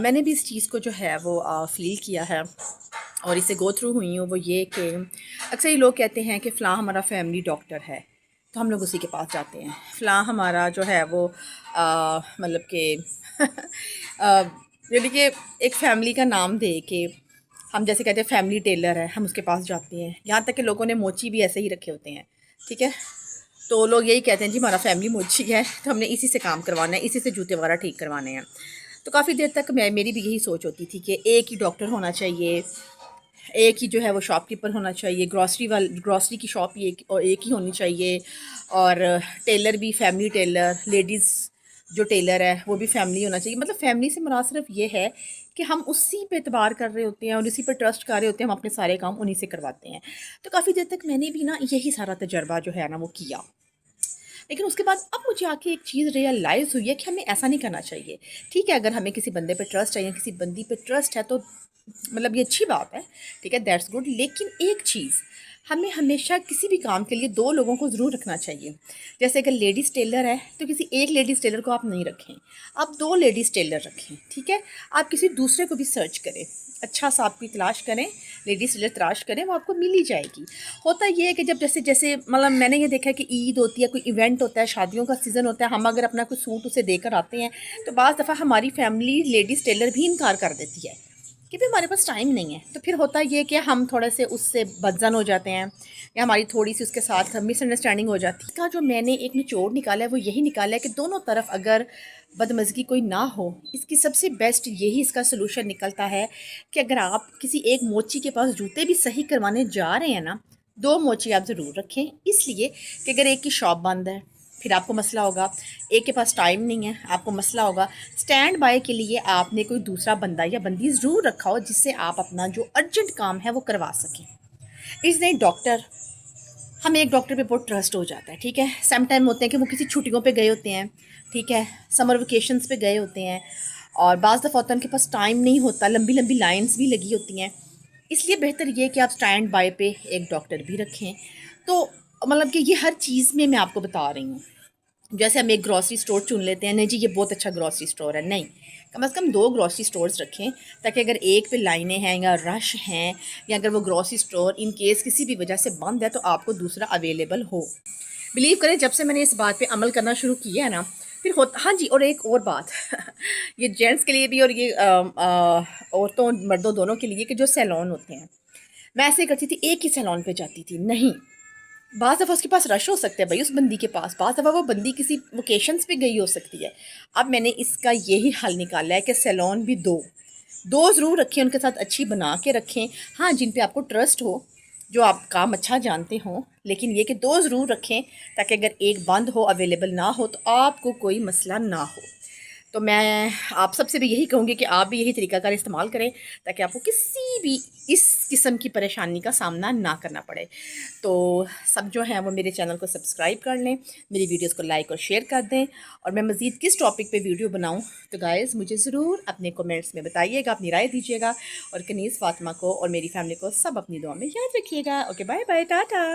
میں نے بھی اس چیز کو جو ہے وہ فیل کیا ہے اور اسے گو تھرو ہوئی ہوں. وہ یہ کہ اکثر ہی لوگ کہتے ہیں کہ فلاں ہمارا فیملی ڈاکٹر ہے تو ہم لوگ اسی کے پاس جاتے ہیں. فلاں ہمارا جو ہے وہ مطلب کہ یعنی کہ ایک فیملی کا نام دے کے ہم جیسے کہتے ہیں فیملی ٹیلر ہے ہم اس کے پاس جاتے ہیں. یہاں تک کہ لوگوں نے موچی بھی ایسے ہی رکھے ہوتے ہیں. ٹھیک ہے، تو لوگ یہی کہتے ہیں جی ہمارا فیملی موچی ہے تو ہم نے اسی سے کام کروانا ہے، اسی سے جوتے وغیرہ ٹھیک کروانے ہیں. تو کافی دیر تک میری بھی یہی سوچ ہوتی تھی کہ ایک ہی ڈاکٹر ہونا چاہیے، ایک ہی جو ہے وہ شاپ کیپر ہونا چاہیے، گراسری کی شاپ ایک ہی ہونی چاہیے، اور ٹیلر بھی فیملی ٹیلر، لیڈیز جو ٹیلر ہے وہ بھی فیملی ہونا چاہیے. مطلب فیملی سے مراد صرف یہ ہے کہ ہم اسی پہ اعتبار کر رہے ہوتے ہیں اور اسی پہ ٹرسٹ کر رہے ہوتے ہیں، ہم اپنے سارے کام انہی سے کرواتے ہیں. تو کافی دیر تک میں نے بھی نا یہی سارا تجربہ جو ہے نا وہ کیا. لیکن اس کے بعد اب مجھے آ کے ایک چیز ریئلائز ہوئی ہے کہ ہمیں ایسا نہیں کرنا چاہیے. ٹھیک ہے، اگر ہمیں کسی بندے پہ ٹرسٹ ہے یا کسی بندی پہ ٹرسٹ ہے تو مطلب یہ اچھی بات ہے، ٹھیک ہے، دیٹس گڈ. لیکن ایک چیز ہمیں ہمیشہ کسی بھی کام کے لیے دو لوگوں کو ضرور رکھنا چاہیے. جیسے اگر لیڈیز ٹیلر ہے تو کسی ایک لیڈیز ٹیلر کو آپ نہیں رکھیں، آپ دو لیڈیز ٹیلر رکھیں. ٹھیک ہے، آپ کسی دوسرے کو بھی سرچ کریں، اچھا سا آپ کی تلاش کریں، لیڈیز ٹیلر تلاش کریں، وہ آپ کو مل ہی جائے گی. ہوتا یہ ہے کہ جب جیسے مطلب میں نے یہ دیکھا ہے کہ عید ہوتی ہے، کوئی ایونٹ ہوتا ہے، شادیوں کا سیزن ہوتا ہے، ہم اگر اپنا کوئی سوٹ اسے دے کر آتے ہیں تو بعض دفعہ ہماری فیملی لیڈیز ٹیلر بھی انکار کر دیتی ہے کہ بھی ہمارے پاس ٹائم نہیں ہے. تو پھر ہوتا یہ کہ ہم تھوڑے سے اس سے بدزن ہو جاتے ہیں یا ہماری تھوڑی سی اس کے ساتھ مس انڈرسٹینڈنگ ہو جاتی ہے. اس کا جو میں نے ایک نچوڑ نکالا ہے وہ یہی نکالا ہے کہ دونوں طرف اگر بدمزگی کوئی نہ ہو، اس کی سب سے بیسٹ یہی اس کا سلوشن نکلتا ہے کہ اگر آپ کسی ایک موچی کے پاس جوتے بھی صحیح کروانے جا رہے ہیں نا، دو موچی آپ ضرور رکھیں. اس لیے کہ اگر ایک کی شاپ بند ہے پھر آپ کو مسئلہ ہوگا، ایک کے پاس ٹائم نہیں ہے آپ کو مسئلہ ہوگا. اسٹینڈ بائی کے لیے آپ نے کوئی دوسرا بندہ یا بندی ضرور رکھا ہو جس سے آپ اپنا جو ارجنٹ کام ہے وہ کروا سکیں. اس لیے ڈاکٹر، ہمیں ایک ڈاکٹر پہ بہت ٹرسٹ ہو جاتا ہے. ٹھیک ہے، سم ٹائم ہوتے ہیں کہ وہ کسی چھٹیوں پہ گئے ہوتے ہیں، ٹھیک ہے، سمر ویکیشنز پہ گئے ہوتے ہیں، اور بعض دفعہ ہوتا ہے ان کے پاس ٹائم نہیں ہوتا، لمبی لمبی لائنز بھی لگی ہوتی ہیں. اس لیے بہتر یہ کہ آپ اسٹینڈ بائی پہ ایک ڈاکٹر بھی رکھیں. تو مطلب کہ یہ ہر چیز میں آپ کو بتا رہی ہوں. جیسے ہم ایک گروسری اسٹور چن لیتے ہیں، نہیں جی یہ بہت اچھا گروسری اسٹور ہے، نہیں، کم از کم دو گروسری اسٹورز رکھیں تاکہ اگر ایک پہ لائنیں ہیں یا رش ہیں یا اگر وہ گروسری اسٹور ان کیس کسی بھی وجہ سے بند ہے تو آپ کو دوسرا اویلیبل ہو. بلیو کریں جب سے میں نے اس بات پہ عمل کرنا شروع کیا ہے نا پھر ہاں جی. اور ایک اور بات یہ جینٹس کے لیے بھی اور یہ عورتوں مردوں دونوں کے لیے کہ جو سیلون ہوتے ہیں، میں ایسے کرتی تھی ایک ہی سیلون پہ جاتی تھی. نہیں، بعض دفعہ اس کے پاس رش ہو سکتا ہے بھائی اس بندی کے پاس، بعض دفعہ وہ بندی کسی ووکیشنس پہ گئی ہو سکتی ہے. اب میں نے اس کا یہی حل نکالا ہے کہ سیلون بھی دو ضرور رکھیں، ان کے ساتھ اچھی بنا کے رکھیں. ہاں، جن پہ آپ کو ٹرسٹ ہو، جو آپ کام اچھا جانتے ہوں، لیکن یہ کہ دو ضرور رکھیں تاکہ اگر ایک بند ہو، اویلیبل نہ ہو تو آپ کو کوئی مسئلہ نہ ہو. تو میں آپ سب سے بھی یہی کہوں گی کہ آپ بھی یہی طریقہ کار استعمال کریں تاکہ آپ کو کسی بھی اس قسم کی پریشانی کا سامنا نہ کرنا پڑے. تو سب جو ہیں وہ میرے چینل کو سبسکرائب کر لیں، میری ویڈیوز کو لائک اور شیئر کر دیں، اور میں مزید کس ٹاپک پہ ویڈیو بناؤں تو گائز مجھے ضرور اپنے کومنٹس میں بتائیے گا، اپنی رائے دیجیے گا، اور کنیز فاطمہ کو اور میری فیملی کو سب اپنی دعا میں یاد رکھیے گا. Okay, bye bye, Tata.